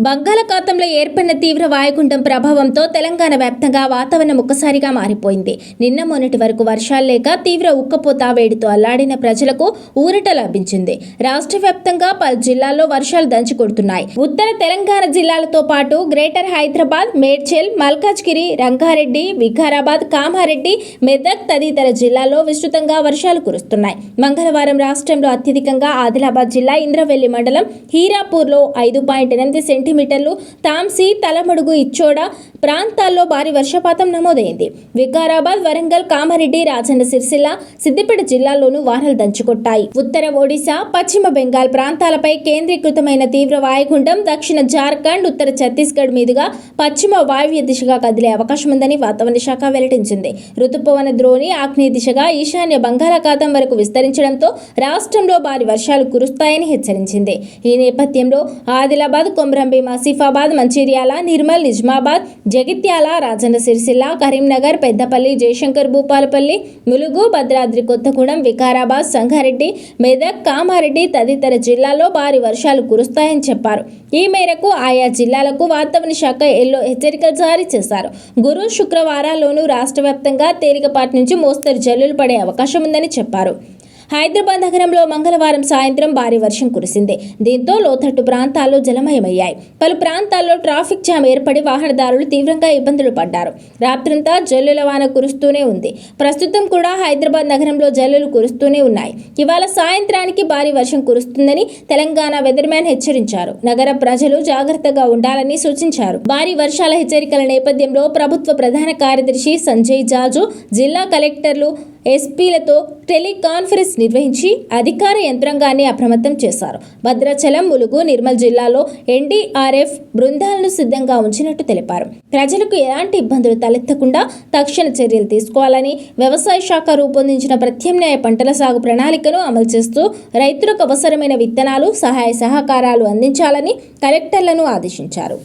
బంగాళాఖాతంలో ఏర్పడిన తీవ్ర వాయుగుండం ప్రభావంతో తెలంగాణ వ్యాప్తంగా వాతావరణం ఒక్కసారిగా మారిపోయింది. నిన్న మొన్నటి వరకు వర్షాలు లేక తీవ్ర ఉక్కపోత వేడితో అల్లాడిన ప్రజలకు ఊరట లభించింది. రాష్ట్ర వ్యాప్తంగా పలు జిల్లాల్లో వర్షాలు దంచుకొడుతున్నాయి. ఉత్తర తెలంగాణ జిల్లాలతో పాటు గ్రేటర్ హైదరాబాద్, మేడ్చల్, మల్కాజ్గిరి, రంగారెడ్డి, వికారాబాద్, కామారెడ్డి, మెదక్ తదితర జిల్లాల్లో విస్తృతంగా వర్షాలు కురుస్తున్నాయి. మంగళవారం రాష్ట్రంలో అత్యధికంగా ఆదిలాబాద్ జిల్లా ఇంద్రవెల్లి మండలం హీరాపూర్లో 5.8 సెంటీమీటర్లు, తాంసీ, తలమడుగు, ఇచ్చోడ ప్రాంతాల్లో భారీ వర్షపాతం నమోదైంది. వికారాబాద్, వరంగల్, కామారెడ్డి, రాజన్న సిరిసిల్ల, సిద్దిపేట జిల్లాల్లోనూ వానలు దంచుకొట్టాయి. ఉత్తర ఒడిశా, పశ్చిమ బెంగాల్ ప్రాంతాలపై కేంద్రీకృతమైన తీవ్ర వాయుగుండం దక్షిణ జార్ఖండ్, ఉత్తర ఛత్తీస్గఢ్ మీదుగా పశ్చిమ వాయువ్య దిశగా కదిలే అవకాశం ఉందని వాతావరణ శాఖ వెల్లడించింది. రుతుపవన ద్రోణి ఆగ్నేయ దిశగా ఈశాన్య బంగాళాఖాతం వరకు విస్తరించడంతో రాష్ట్రంలో భారీ వర్షాలు కురుస్తాయని హెచ్చరించింది. ఈ నేపథ్యంలో ఆదిలాబాద్, కొమ్రంభీం, ఆసిఫాబాద్, మంచిర్యాల, నిర్మల్, నిజామాబాద్, జగిత్యాల, రాజన్న సిరిసిల్ల, కరీంనగర్, పెద్దపల్లి, జయశంకర్ భూపాలపల్లి, ములుగు, భద్రాద్రి కొత్తగూడెం, వికారాబాద్, సంగారెడ్డి, మెదక్, కామారెడ్డి తదితర జిల్లాల్లో భారీ వర్షాలు కురుస్తాయని చెప్పారు. ఈ మేరకు ఆయా జిల్లాలకు వాతావరణ శాఖ ఎల్లో హెచ్చరికలు జారీ చేశారు. గురు, శుక్రవారాల్లోనూ రాష్ట్ర వ్యాప్తంగా తేలికపాటి నుంచి మోస్తరు జల్లులు పడే అవకాశం ఉందని చెప్పారు. హైదరాబాద్ నగరంలో మంగళవారం సాయంత్రం భారీ వర్షం కురిసింది. దీంతో లోతట్టు ప్రాంతాల్లో జలమయమయ్యాయి. పలు ప్రాంతాల్లో ట్రాఫిక్ జామ్ ఏర్పడి వాహనదారులు తీవ్రంగా ఇబ్బందులు పడ్డారు. రాత్రంతా జల్లుల వాన కురుస్తూనే ఉంది. ప్రస్తుతం కూడా హైదరాబాద్ నగరంలో జల్లులు కురుస్తూనే ఉన్నాయి. ఇవాళ సాయంత్రానికి భారీ వర్షం కురుస్తుందని తెలంగాణ వెదర్మ్యాన్ హెచ్చరించారు. నగర ప్రజలు జాగ్రత్తగా ఉండాలని సూచించారు. భారీ వర్షాల హెచ్చరికల నేపథ్యంలో ప్రభుత్వ ప్రధాన కార్యదర్శి సంజయ్ జాజు జిల్లా కలెక్టర్లు, ఎస్పీలతో టెలికాన్ఫరెన్స్ నిర్వహించి అధికార యంత్రాంగాన్ని అప్రమత్తం చేశారు. భద్రాచలం, ములుగు, నిర్మల్ జిల్లాలో ఎన్డీఆర్ఎఫ్ బృందాలను సిద్ధంగా ఉంచినట్టు తెలిపారు. ప్రజలకు ఎలాంటి ఇబ్బందులు తలెత్తకుండా తక్షణ చర్యలు తీసుకోవాలని, వ్యవసాయ శాఖ రూపొందించిన ప్రత్యామ్నాయ పంటల సాగు ప్రణాళికను అమలు చేస్తూ రైతులకు అవసరమైన విత్తనాలు, సహాయ సహకారాలు అందించాలని కలెక్టర్లను ఆదేశించారు.